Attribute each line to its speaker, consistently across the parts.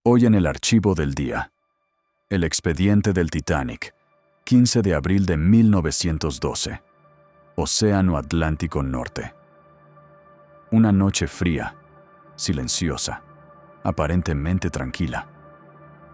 Speaker 1: Hoy en el archivo del día. El expediente del Titanic, 15 de abril de 1912. Océano Atlántico Norte. Una noche fría, silenciosa, aparentemente tranquila.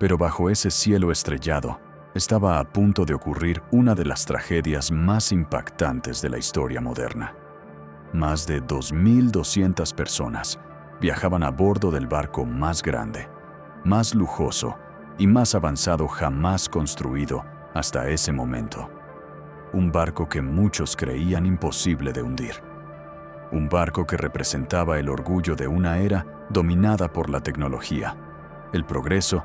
Speaker 1: Pero bajo ese cielo estrellado, estaba a punto de ocurrir una de las tragedias más impactantes de la historia moderna. Más de 2.200 personas viajaban a bordo del barco más grande, más lujoso y más avanzado jamás construido hasta ese momento. Un barco que muchos creían imposible de hundir. Un barco que representaba el orgullo de una era dominada por la tecnología, el progreso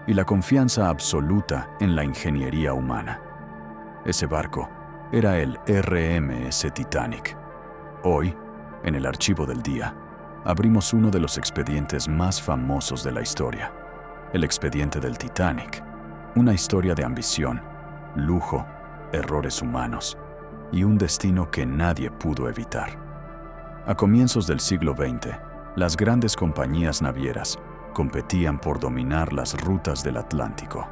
Speaker 1: y la confianza absoluta en la ingeniería humana. Ese barco era el RMS Titanic. Hoy, en el archivo del día, abrimos uno de los expedientes más famosos de la historia, el expediente del Titanic, una historia de ambición, lujo, errores humanos y un destino que nadie pudo evitar. A comienzos del siglo XX, las grandes compañías navieras competían por dominar las rutas del Atlántico.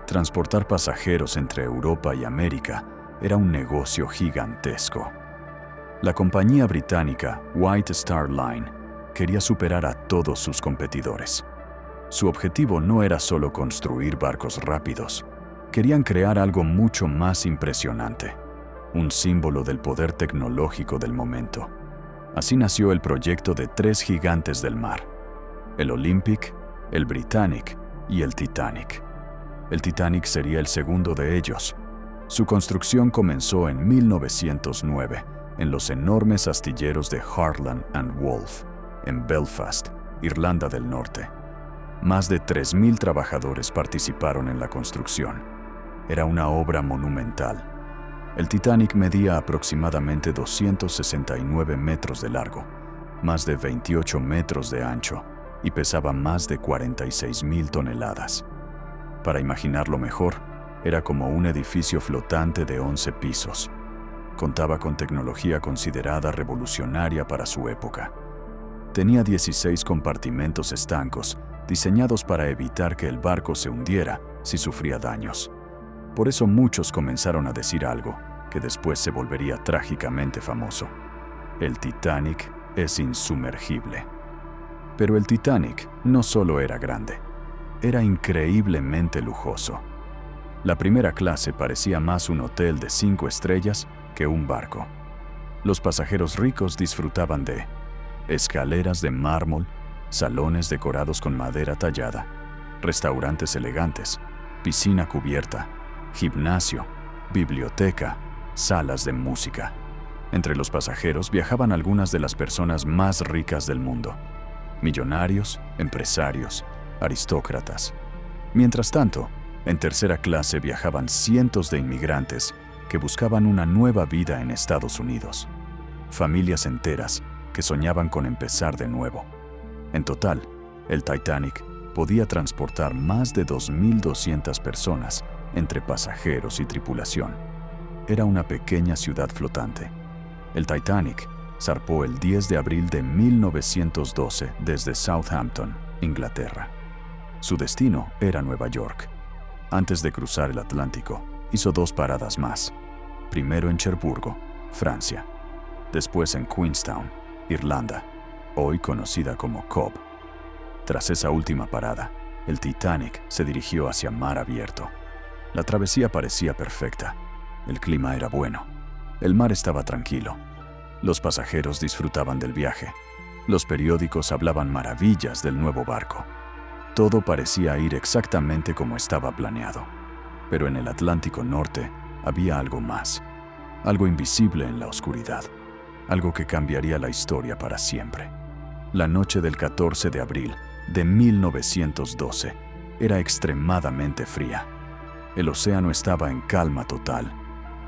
Speaker 1: Transportar pasajeros entre Europa y América era un negocio gigantesco. La compañía británica White Star Line quería superar a todos sus competidores. Su objetivo no era solo construir barcos rápidos, querían crear algo mucho más impresionante, un símbolo del poder tecnológico del momento. Así nació el proyecto de 3 gigantes del mar: el Olympic, el Britannic y el Titanic. El Titanic sería el segundo de ellos. Su construcción comenzó en 1909 en los enormes astilleros de Harland and Wolff, en Belfast, Irlanda del Norte. Más de 3.000 trabajadores participaron en la construcción. Era una obra monumental. El Titanic medía aproximadamente 269 metros de largo, más de 28 metros de ancho y pesaba más de 46.000 toneladas. Para imaginarlo mejor, era como un edificio flotante de 11 pisos. Contaba con tecnología considerada revolucionaria para su época. Tenía 16 compartimentos estancos diseñados para evitar que el barco se hundiera si sufría daños. Por eso muchos comenzaron a decir algo que después se volvería trágicamente famoso: el Titanic es insumergible. Pero el Titanic no solo era grande, era increíblemente lujoso. La primera clase parecía más un hotel de 5 estrellas que un barco. Los pasajeros ricos disfrutaban de escaleras de mármol, salones decorados con madera tallada, restaurantes elegantes, piscina cubierta, gimnasio, biblioteca, salas de música. Entre los pasajeros viajaban algunas de las personas más ricas del mundo: millonarios, empresarios, aristócratas. Mientras tanto, en tercera clase viajaban cientos de inmigrantes que buscaban una nueva vida en Estados Unidos. Familias enteras que soñaban con empezar de nuevo. En total, el Titanic podía transportar más de 2.200 personas entre pasajeros y tripulación. Era una pequeña ciudad flotante. El Titanic zarpó el 10 de abril de 1912 desde Southampton, Inglaterra. Su destino era Nueva York. Antes de cruzar el Atlántico, hizo 2 paradas más. Primero en Cherburgo, Francia. Después en Queenstown, Irlanda, hoy conocida como Cobb. Tras esa última parada, el Titanic se dirigió hacia mar abierto. La travesía parecía perfecta. El clima era bueno. El mar estaba tranquilo. Los pasajeros disfrutaban del viaje. Los periódicos hablaban maravillas del nuevo barco. Todo parecía ir exactamente como estaba planeado. Pero en el Atlántico Norte había algo más. Algo invisible en la oscuridad. Algo que cambiaría la historia para siempre. La noche del 14 de abril de 1912 era extremadamente fría. El océano estaba en calma total.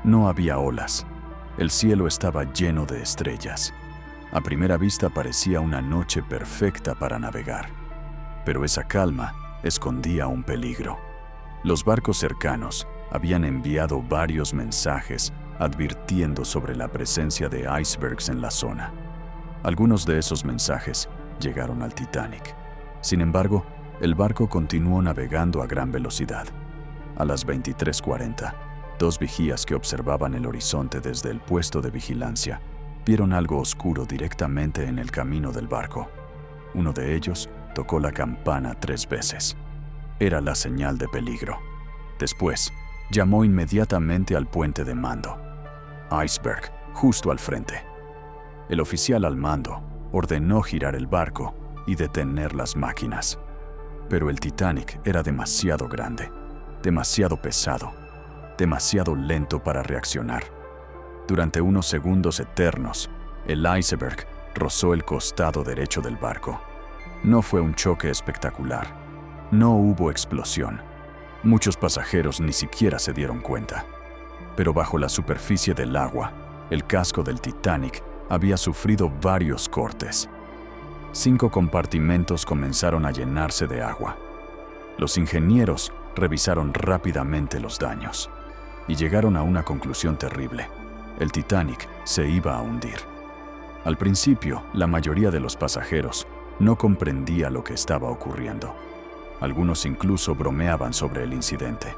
Speaker 1: No había olas. El cielo estaba lleno de estrellas. A primera vista parecía una noche perfecta para navegar. Pero esa calma escondía un peligro. Los barcos cercanos habían enviado varios mensajes advirtiendo sobre la presencia de icebergs en la zona. Algunos de esos mensajes llegaron al Titanic. Sin embargo, El barco continuó navegando a gran velocidad. A las 23:40, dos vigías que observaban el horizonte desde el puesto de vigilancia vieron algo oscuro directamente en el camino del barco. Uno de ellos tocó la campana 3 veces. Era la señal de peligro. Después, llamó inmediatamente al puente de mando. Iceberg, justo al frente. El oficial al mando ordenó girar el barco y detener las máquinas. Pero el Titanic era demasiado grande, demasiado pesado, demasiado lento para reaccionar. Durante unos segundos eternos, el iceberg rozó el costado derecho del barco. No fue un choque espectacular. No hubo explosión. Muchos pasajeros ni siquiera se dieron cuenta. Pero bajo la superficie del agua, el casco del Titanic había sufrido varios cortes. 5 compartimentos comenzaron a llenarse de agua. Los ingenieros revisaron rápidamente los daños y llegaron a una conclusión terrible. El Titanic se iba a hundir. Al principio, la mayoría de los pasajeros no comprendía lo que estaba ocurriendo. Algunos incluso bromeaban sobre el incidente.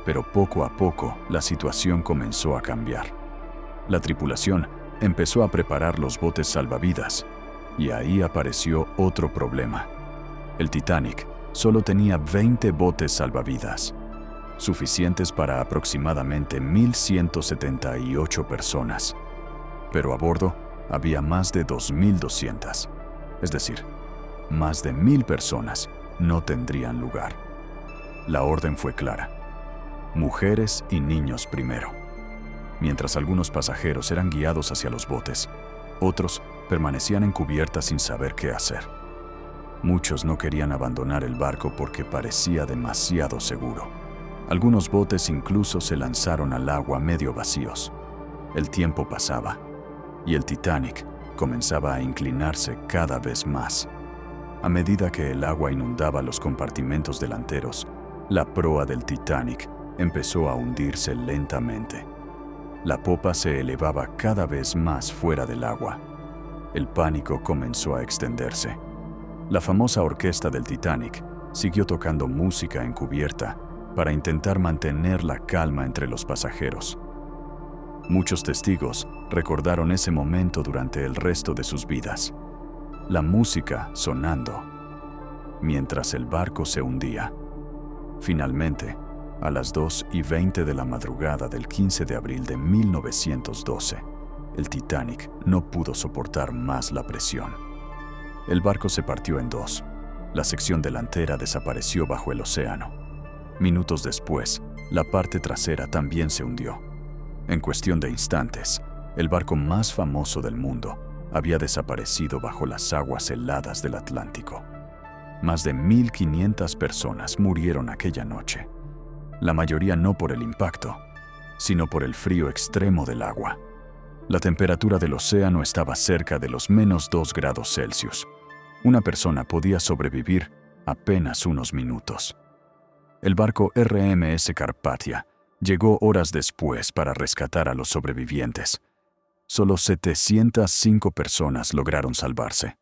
Speaker 1: Pero poco a poco, la situación comenzó a cambiar. La tripulación empezó a preparar los botes salvavidas, y ahí apareció otro problema. El Titanic solo tenía 20 botes salvavidas, suficientes para aproximadamente 1,178 personas. Pero a bordo había más de 2,200, es decir, más de 1,000 personas no tendrían lugar. La orden fue clara: mujeres y niños primero. Mientras algunos pasajeros eran guiados hacia los botes, otros permanecían en cubierta sin saber qué hacer. Muchos no querían abandonar el barco porque parecía demasiado seguro. Algunos botes incluso se lanzaron al agua medio vacíos. El tiempo pasaba y el Titanic comenzaba a inclinarse cada vez más. A medida que el agua inundaba los compartimentos delanteros, la proa del Titanic empezó a hundirse lentamente. La popa se elevaba cada vez más fuera del agua. El pánico comenzó a extenderse. La famosa orquesta del Titanic siguió tocando música en cubierta para intentar mantener la calma entre los pasajeros. Muchos testigos recordaron ese momento durante el resto de sus vidas. La música sonando mientras el barco se hundía. Finalmente, a las 2:20 de la madrugada del 15 de abril de 1912, el Titanic no pudo soportar más la presión. El barco se partió en dos. La sección delantera desapareció bajo el océano. Minutos después, la parte trasera también se hundió. En cuestión de instantes, el barco más famoso del mundo había desaparecido bajo las aguas heladas del Atlántico. Más de 1,500 personas murieron aquella noche. La mayoría no por el impacto, sino por el frío extremo del agua. La temperatura del océano estaba cerca de los -2 grados Celsius. Una persona podía sobrevivir apenas unos minutos. El barco RMS Carpathia llegó horas después para rescatar a los sobrevivientes. Solo 705 personas lograron salvarse.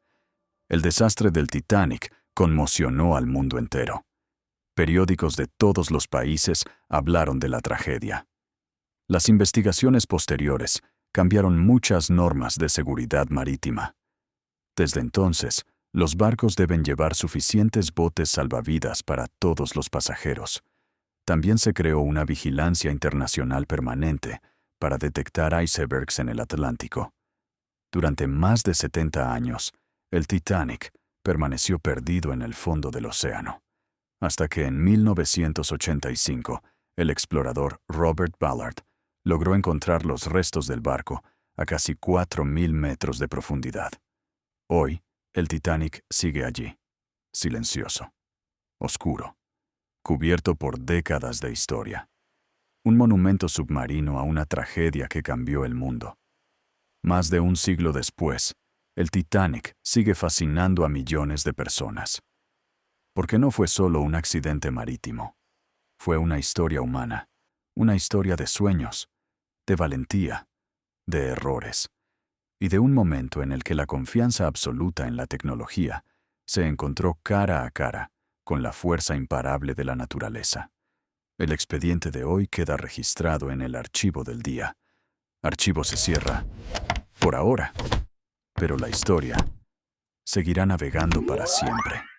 Speaker 1: El desastre del Titanic conmocionó al mundo entero. Periódicos de todos los países hablaron de la tragedia. Las investigaciones posteriores cambiaron muchas normas de seguridad marítima. Desde entonces, los barcos deben llevar suficientes botes salvavidas para todos los pasajeros. También se creó una vigilancia internacional permanente para detectar icebergs en el Atlántico. Durante más de 70 años, el Titanic permaneció perdido en el fondo del océano, hasta que en 1985, el explorador Robert Ballard logró encontrar los restos del barco a casi 4,000 metros de profundidad. Hoy, el Titanic sigue allí, silencioso, oscuro, cubierto por décadas de historia. Un monumento submarino a una tragedia que cambió el mundo. Más de un siglo después, el Titanic sigue fascinando a millones de personas. Porque no fue solo un accidente marítimo. Fue una historia humana, una historia de sueños, de valentía, de errores, y de un momento en el que la confianza absoluta en la tecnología se encontró cara a cara con la fuerza imparable de la naturaleza. El expediente de hoy queda registrado en el archivo del día. Archivo se cierra, por ahora, pero la historia seguirá navegando para siempre.